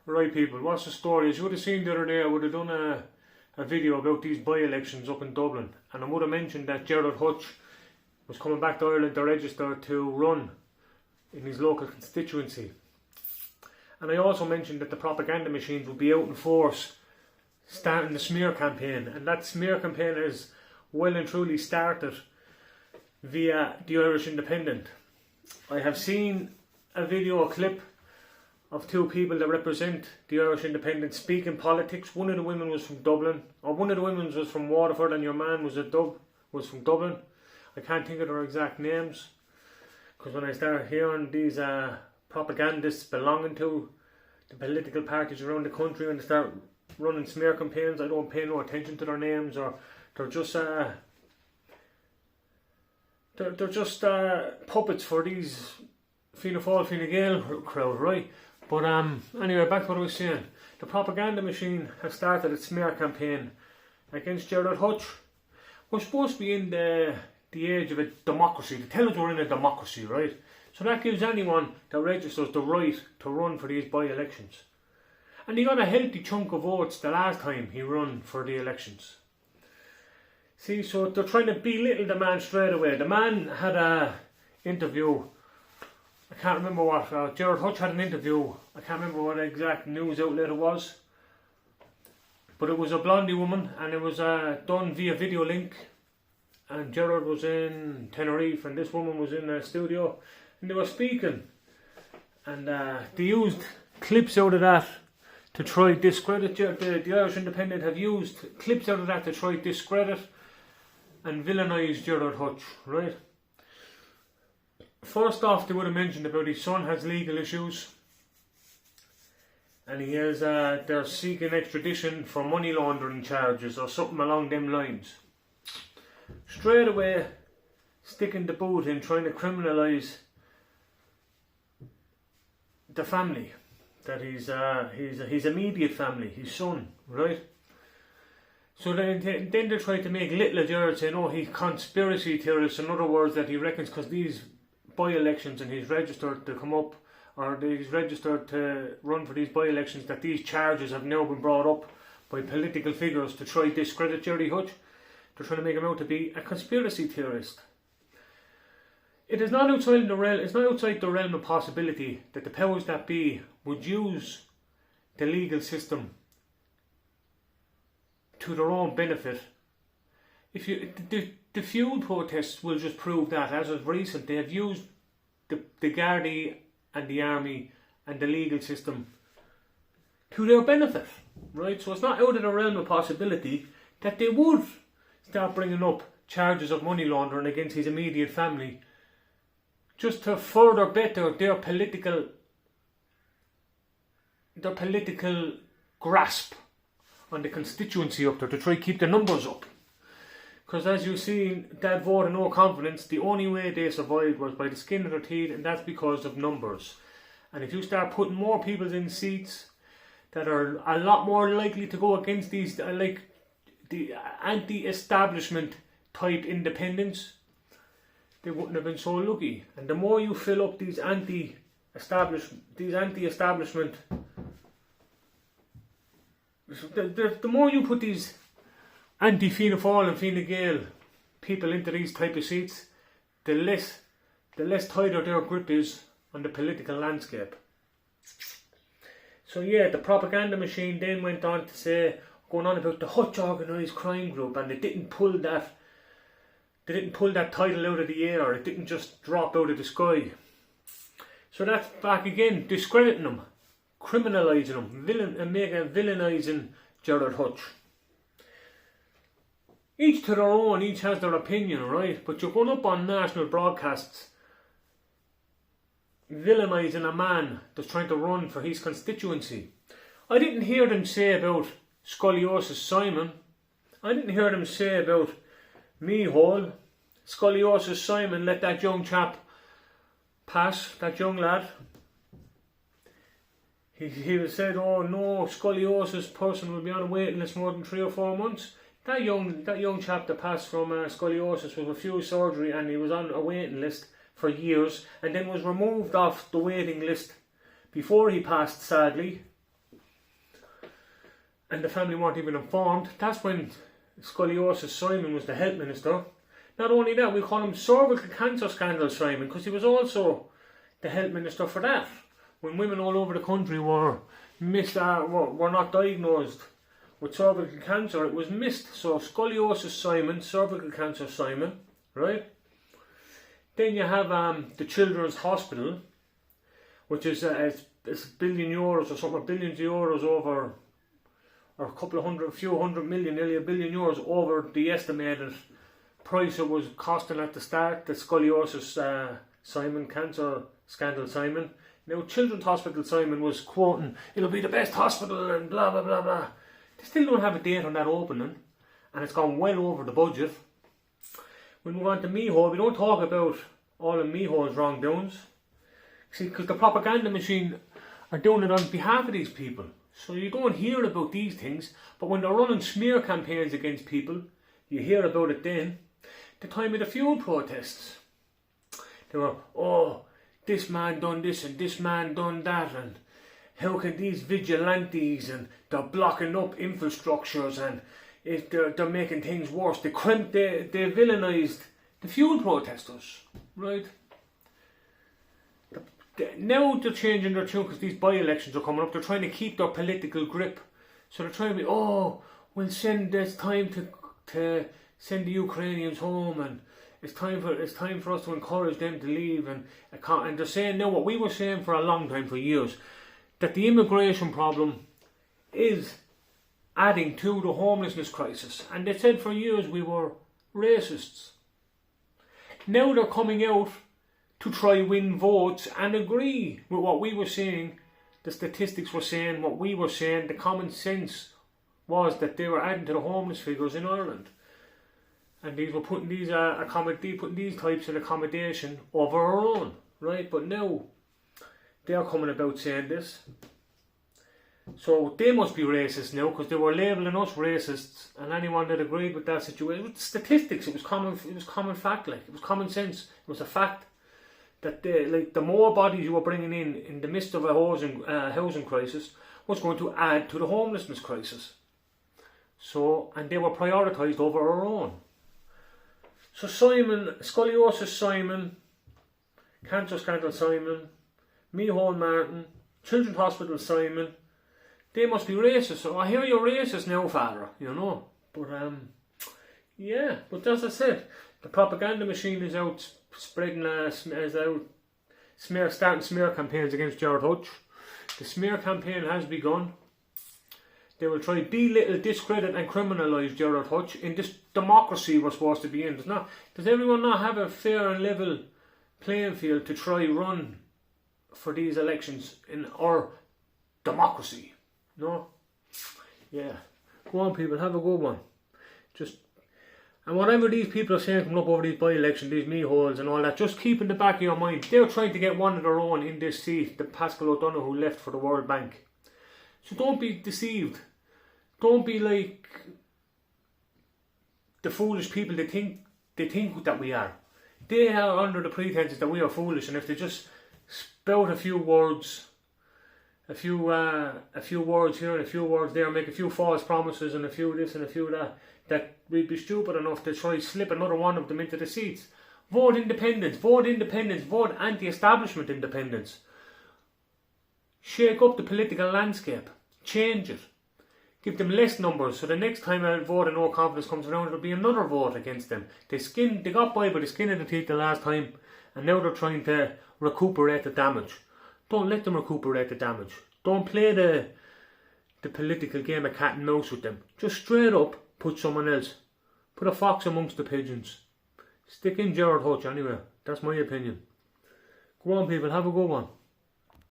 Right people, what's the story? As you would have seen the other day, I would have done a video about these by-elections up in Dublin, and I would have mentioned that Gerard Hutch was coming back to Ireland to register to run in his local constituency. And I also mentioned that the propaganda machines would be out in force starting the smear campaign, and that smear campaign is well and truly started via the Irish Independent. I have seen a clip of two people that represent the Irish Independent speaking politics. One of the women was from Dublin, or one of the women was from Waterford, and your man was from Dublin. I can't think of their exact names, because when I start hearing these propagandists belonging to the political parties around the country and they start running smear campaigns, I don't pay no attention to their names, or they're just puppets for these Fianna Fáil, Fine Gael crowd, right? But anyway, back to what I was saying. The propaganda machine has started its smear campaign against Gerard Hutch. We're supposed to be in the age of a democracy. They tell us we're in a democracy, right? So that gives anyone that registers the right to run for these by-elections. And he got a healthy chunk of votes the last time he ran for the elections. See, so they're trying to belittle the man straight away. The man had an interview. I can't remember what. Gerard Hutch had an interview. I can't remember what exact news outlet it was. But it was a blondie woman, and it was done via video link. And Gerard was in Tenerife, and this woman was in the studio. And they were speaking. And they used clips out of that to try discredit. The Irish Independent have used clips out of that to try discredit and villainise Gerard Hutch, right? First off, they would have mentioned about his son has legal issues, and he has they're seeking extradition for money laundering charges or something along them lines. Straight away, sticking the boot in, trying to criminalise the family, that his immediate family, his son, right? So then they try to make little of Gerard, saying, oh, he's conspiracy theorist. In other words, that he reckons because these by-elections and he's registered to come up, or he's registered to run for these by-elections, that these charges have now been brought up by political figures to try to discredit Gerard Hutch. They're trying to make him out to be a conspiracy theorist. It is not outside the realm. It's not outside the realm of possibility that the powers that be would use the legal system to their own benefit. If you the feud protests will just prove that. As of recent, they have used the Gardaí and the army and the legal system to their benefit, right? So it's not out of the realm of possibility that they would start bringing up charges of money laundering against his immediate family, just to further better their political grasp on the constituency up there, to try to keep the numbers up. Because as you see, that vote of no confidence, the only way they survived was by the skin of their teeth, and that's because of numbers. And if you start putting more people in seats that are a lot more likely to go against these, like the anti-establishment type independents, they wouldn't have been so lucky. And the more you fill up these anti-establishment, the more you put these anti-Fianna Fáil and Fine Gael people into these type of seats, the less tighter their grip is on the political landscape. So yeah, the propaganda machine then went on to say, going on about the Hutch organised crime group, and they didn't pull that title out of the air. It didn't just drop out of the sky. So that's back again, discrediting them, criminalising them, villainising Gerard Hutch. Each to their own, each has their opinion, right? But you're going up on national broadcasts villainising a man that's trying to run for his constituency. I didn't hear them say about Scoliosis Simon. I didn't hear them say about Mehole. Scoliosis Simon let that young chap pass, that young lad. He said, oh no, scoliosis person will be on a waiting list more than 3 or 4 months. That young chap that passed from scoliosis was refused surgery, and he was on a waiting list for years, and then was removed off the waiting list before he passed, sadly. and the family weren't even informed. That's when Scoliosis Simon was the health minister. Not only that, we call him cervical cancer scandal Simon, because he was also the health minister for that. When women all over the country were not diagnosed with cervical cancer, it was missed. So Scoliosis Simon, cervical cancer Simon, right? Then you have the Children's Hospital, which is it's €1 billion or something, billions of euros over, or a few hundred million, nearly €1 billion over the estimated price it was costing at the start, the Scoliosis Simon, cancer scandal Simon. Now Children's Hospital Simon was quoting, it'll be the best hospital and blah blah blah blah. They still don't have a date on that opening, and it's gone well over the budget. We move on to Meehole. We don't talk about all of Meehole's wrongdoings. See, because the propaganda machine are doing it on behalf of these people. So you don't hear about these things, but when they're running smear campaigns against people, you hear about it then. The time of the fuel protests, they were, oh, this man done this and this man done that, and how can these vigilantes, and they're blocking up infrastructures, and they're making things worse. They villainised the fuel protesters, right? Now they're changing their tune because these by-elections are coming up. They're trying to keep their political grip. So they're trying to be, oh, we'll send, it's time to send the Ukrainians home, and it's time for us to encourage them to leave, and they're saying now what we were saying for a long time, for years, that the immigration problem is adding to the homelessness crisis, and they said for years we were racists. Now they're coming out to try win votes and agree with what we were saying, the statistics were saying, what we were saying, the common sense was that they were adding to the homeless figures in Ireland. And these were putting these types of accommodation over our own, right? But now they are coming about saying this. So they must be racist now, because they were labelling us racists, and anyone that agreed with that situation, with statistics, it was common fact, like it was common sense. It was a fact that the more bodies you were bringing in the midst of a housing crisis was going to add to the homelessness crisis. So, and they were prioritised over our own. So Simon, Scoliosis Simon, Cancer Scandal Simon, Meehole Martin, Children's Hospital Simon, they must be racist. So I hear you're racist now, Father, you know. But yeah, but as I said, the propaganda machine is out spreading, starting smear campaigns against Gerard Hutch. The smear campaign has begun. They will try to belittle, discredit and criminalise Gerard Hutch in this democracy we're supposed to be in. Does everyone not have a fair and level playing field to try run for these elections in our democracy? No? Yeah. Go on, people, have a good one. And whatever these people are saying coming up over these by-elections, these meeholes and all that, just keep in the back of your mind, they're trying to get one of their own in this seat, the Pascal O'Donoghue who left for the World Bank. So don't be deceived. Don't be like the foolish people they think that we are. They are under the pretenses that we are foolish, and if they just spout a few words, a few words here and a few words there, make a few false promises and a few this and a few that we'd be stupid enough to try slip another one of them into the seats. Vote independence, vote anti-establishment independence. Shake up the political landscape, change it. Give them less numbers, so the next time a vote of no confidence comes around, there'll be another vote against them. They got by the skin of the teeth the last time, and now they're trying to recuperate the damage. Don't let them recuperate the damage. Don't play the political game of cat and mouse with them. Just straight up put someone else. Put a fox amongst the pigeons. Stick in Gerard Hutch anyway. That's my opinion. Go on, people, have a good one.